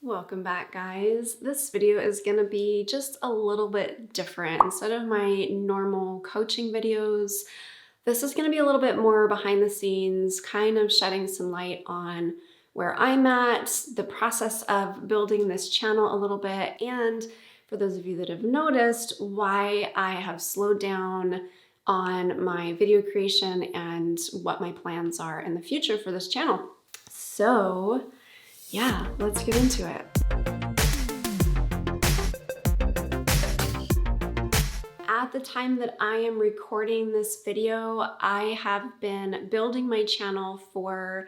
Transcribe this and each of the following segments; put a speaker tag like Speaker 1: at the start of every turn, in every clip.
Speaker 1: Welcome back, guys. This video is going to be just a little bit different. Instead of my normal coaching videos, this is going to be a little bit more behind the scenes, kind of shedding some light on where I'm at, the process of building this channel a little bit, and for those of you that have noticed, why I have slowed down on my video creation and what my plans are in the future for this channel. So yeah, let's get into it. At the time that I am recording this video, I have been building my channel for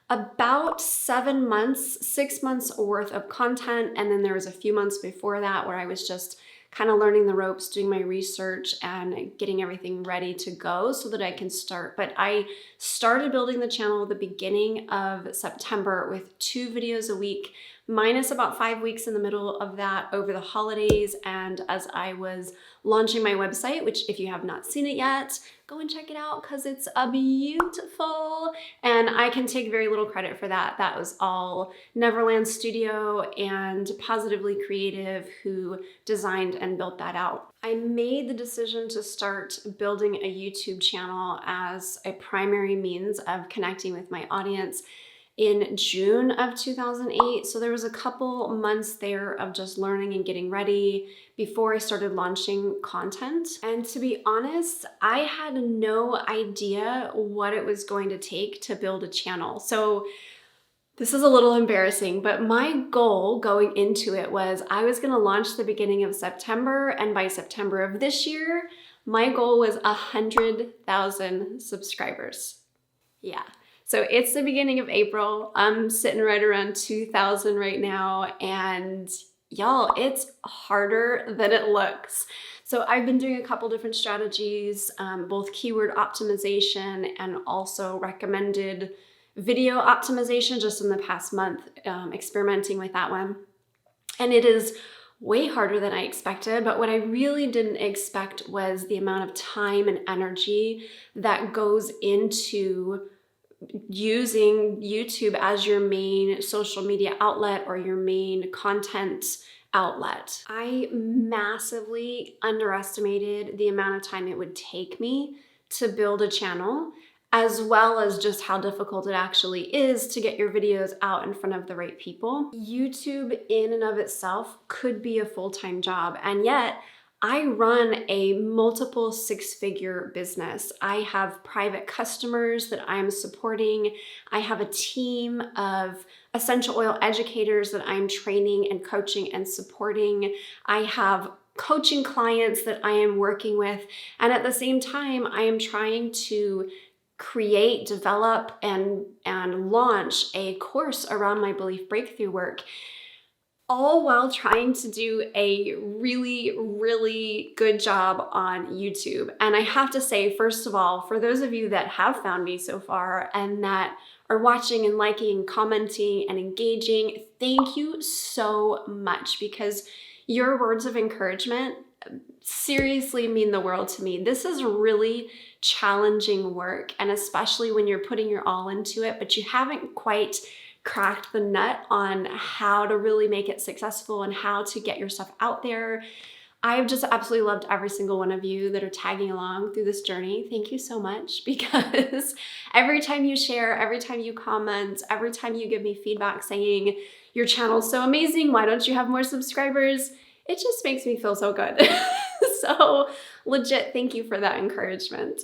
Speaker 1: about 7 months, 6 months worth of content. And then there was a few months before that where I was just kind of learning the ropes, doing my research and getting everything ready to go so that I can start. But I started building the channel at the beginning of September with 2 videos a week, minus about 5 weeks in the middle of that over the holidays. And as I was launching my website, which if you have not seen it yet, go and check it out because it's beautiful. And I can take very little credit for that. That was all Neverland Studio and Positively Creative who designed and built that out. I made the decision to start building a YouTube channel as a primary means of connecting with my audience in June of 2008. So there was a couple months there of just learning and getting ready before I started launching content. And to be honest, I had no idea what it was going to take to build a channel. So this is a little embarrassing, but my goal going into it was I was gonna launch the beginning of September, and by September of this year, my goal was 100,000 subscribers. Yeah. So it's the beginning of April. I'm sitting right around 2,000 right now, and y'all, it's harder than it looks. So I've been doing a couple different strategies, both keyword optimization and also recommended video optimization just in the past month, experimenting with that one. And it is way harder than I expected, but what I really didn't expect was the amount of time and energy that goes into using YouTube as your main social media outlet or your main content outlet. I massively underestimated the amount of time it would take me to build a channel, as well as just how difficult it actually is to get your videos out in front of the right people. YouTube in and of itself could be a full-time job, and yet I run a multiple 6-figure business. I have private customers that I'm supporting. I have a team of essential oil educators that I'm training and coaching and supporting. I have coaching clients that I am working with. And at the same time, I am trying to create, develop, and launch a course around my belief breakthrough work, all while trying to do a really, really good job on YouTube. And I have to say, first of all, for those of you that have found me so far and that are watching and liking, commenting, and engaging, thank you so much, because your words of encouragement seriously mean the world to me. This is really challenging work, and especially when you're putting your all into it, but you haven't quite cracked the nut on how to really make it successful and how to get your stuff out there. I've just absolutely loved every single one of you that are tagging along through this journey. Thank you so much, because every time you share, every time you comment, every time you give me feedback saying your channel's so amazing, why don't you have more subscribers? It just makes me feel so good. So legit, thank you for that encouragement.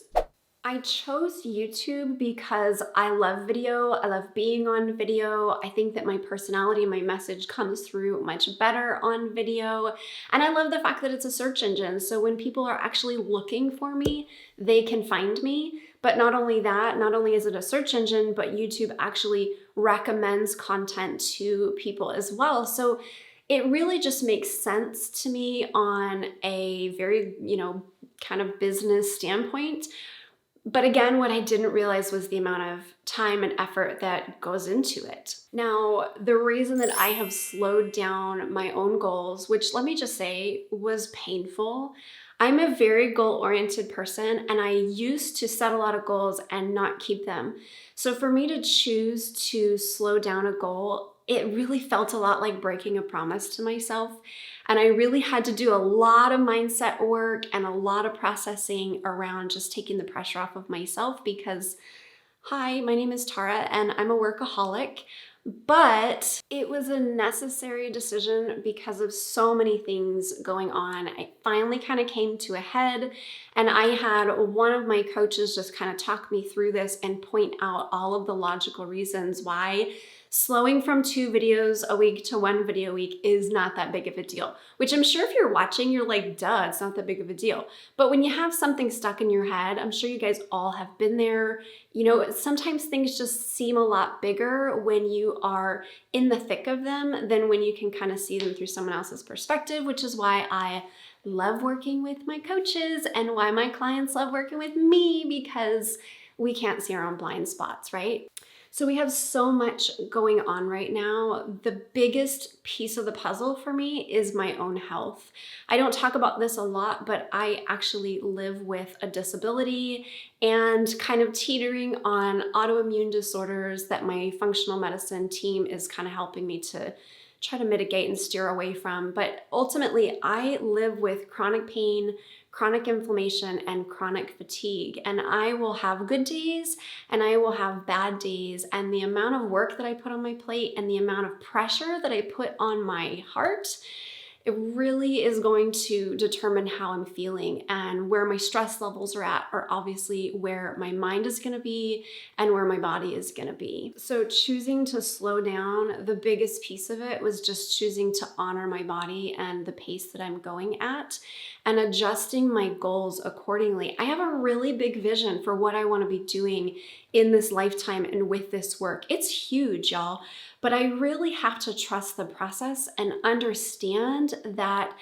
Speaker 1: I chose YouTube because I love video. I love being on video. I think that my personality and my message comes through much better on video. And I love the fact that it's a search engine. So when people are actually looking for me, they can find me. But not only that, not only is it a search engine, but YouTube actually recommends content to people as well. So it really just makes sense to me on a very, kind of business standpoint. But again, what I didn't realize was the amount of time and effort that goes into it. Now, the reason that I have slowed down my own goals, which let me just say was painful. I'm a very goal-oriented person, and I used to set a lot of goals and not keep them. So for me to choose to slow down a goal, it really felt a lot like breaking a promise to myself. And I really had to do a lot of mindset work and a lot of processing around just taking the pressure off of myself because, hi, my name is Tara and I'm a workaholic. But it was a necessary decision because of so many things going on. I finally kind of came to a head, and I had one of my coaches just kind of talk me through this and point out all of the logical reasons why slowing from 2 videos a week to 1 video a week is not that big of a deal. Which I'm sure if you're watching, you're like, duh, it's not that big of a deal. But when you have something stuck in your head, I'm sure you guys all have been there. You know, sometimes things just seem a lot bigger when you are in the thick of them than when you can kind of see them through someone else's perspective, which is why I love working with my coaches and why my clients love working with me, because we can't see our own blind spots, right? So we have so much going on right now. The biggest piece of the puzzle for me is my own health. I don't talk about this a lot, but I actually live with a disability and kind of teetering on autoimmune disorders that my functional medicine team is kind of helping me to try to mitigate and steer away from. But ultimately, I live with chronic pain, chronic inflammation, and chronic fatigue. And I will have good days and I will have bad days. And the amount of work that I put on my plate and the amount of pressure that I put on my heart, it really is going to determine how I'm feeling, and where my stress levels are at are obviously where my mind is going to be and where my body is going to be. So choosing to slow down, the biggest piece of it was just choosing to honor my body and the pace that I'm going at and adjusting my goals accordingly. I have a really big vision for what I want to be doing in this lifetime and with this work. It's huge, y'all. But I really have to trust the process and understand that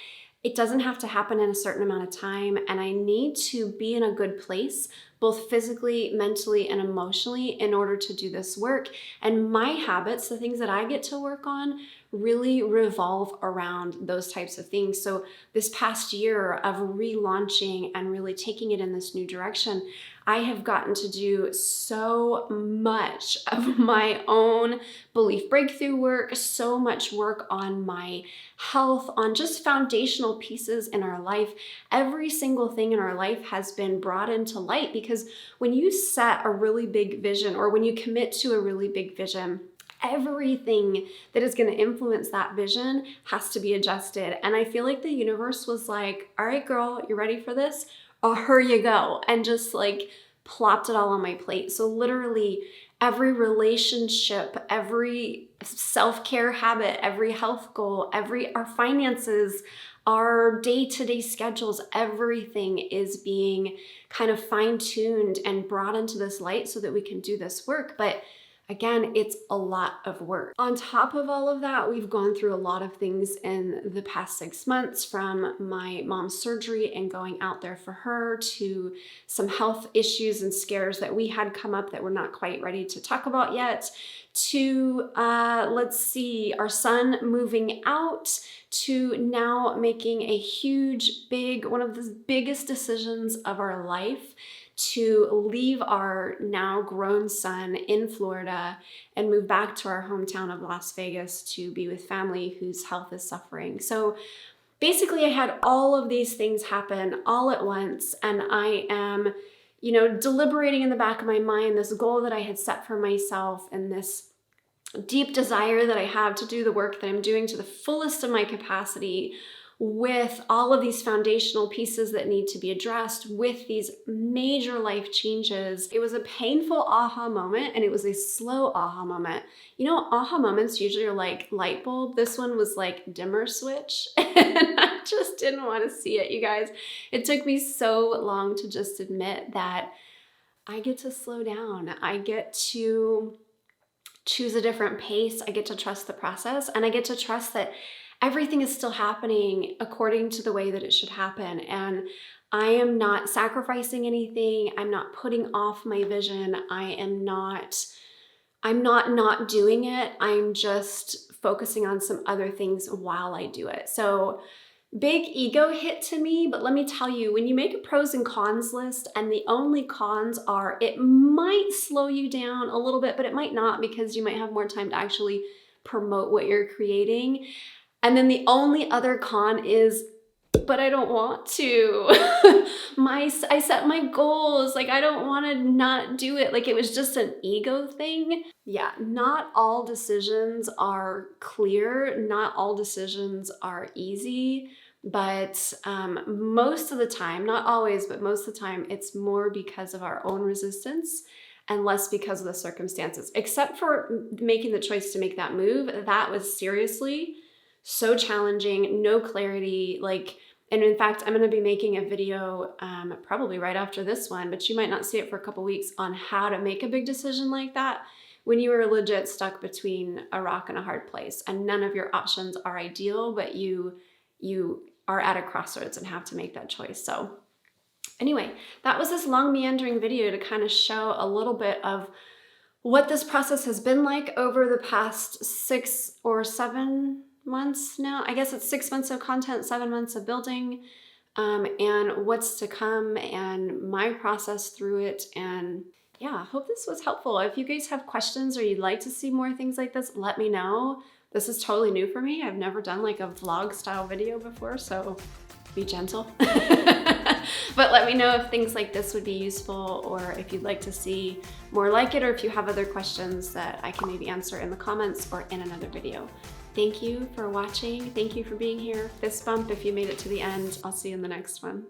Speaker 1: it doesn't have to happen in a certain amount of time, and I need to be in a good place, both physically, mentally, and emotionally, in order to do this work. And my habits, the things that I get to work on, really revolve around those types of things. So this past year of relaunching and really taking it in this new direction, I have gotten to do so much of my own belief breakthrough work, so much work on my health, on just foundational pieces in our life. Every single thing in our life has been brought into light, because when you set a really big vision, or when you commit to a really big vision, everything that is going to influence that vision has to be adjusted. And I feel like the universe was like, all right, girl, you ready for this? Oh, here you go. And just like plopped it all on my plate. So literally every relationship, every self-care habit, every health goal, our finances, our day-to-day schedules, everything is being kind of fine-tuned and brought into this light so that we can do this work. But again, it's a lot of work. On top of all of that, we've gone through a lot of things in the past 6 months, from my mom's surgery and going out there for her, to some health issues and scares that we had come up that we're not quite ready to talk about yet, to, our son moving out, to now making a huge, one of the biggest decisions of our life, to leave our now grown son in Florida and move back to our hometown of Las Vegas to be with family whose health is suffering. So basically I had all of these things happen all at once, and I am, deliberating in the back of my mind this goal that I had set for myself and this deep desire that I have to do the work that I'm doing to the fullest of my capacity, with all of these foundational pieces that need to be addressed, with these major life changes. It was a painful aha moment, and it was a slow aha moment. Aha moments usually are like light bulb. This one was like dimmer switch, and I just didn't want to see it, you guys. It took me so long to just admit that I get to slow down. I get to choose a different pace. I get to trust the process, and I get to trust that everything is still happening according to the way that it should happen. And I am not sacrificing anything. I'm not putting off my vision. I'm not doing it. I'm just focusing on some other things while I do it. So big ego hit to me, but let me tell you, when you make a pros and cons list and the only cons are it might slow you down a little bit, but it might not, because you might have more time to actually promote what you're creating. And then the only other con is, but I don't want to. I set my goals. Like, I don't want to not do it. Like, it was just an ego thing. Yeah, not all decisions are clear. Not all decisions are easy. But most of the time, not always, but most of the time, it's more because of our own resistance and less because of the circumstances. Except for making the choice to make that move, that was seriously so challenging, no clarity, like, and in fact, I'm going to be making a video probably right after this one, but you might not see it for a couple weeks, on how to make a big decision like that when you are legit stuck between a rock and a hard place, and none of your options are ideal, but you are at a crossroads and have to make that choice. So anyway, that was this long meandering video to kind of show a little bit of what this process has been like over the past 6 or 7 months now. I guess it's 6 months of content, 7 months of building, and what's to come, and my process through it. And yeah, hope this was helpful. If you guys have questions or you'd like to see more things like this, let me know. This is totally new for me. I've never done like a vlog style video before, so be gentle. But let me know if things like this would be useful, or if you'd like to see more like it, or if you have other questions that I can maybe answer in the comments or in another video. Thank you for watching. Thank you for being here. Fist bump if you made it to the end. I'll see you in the next one.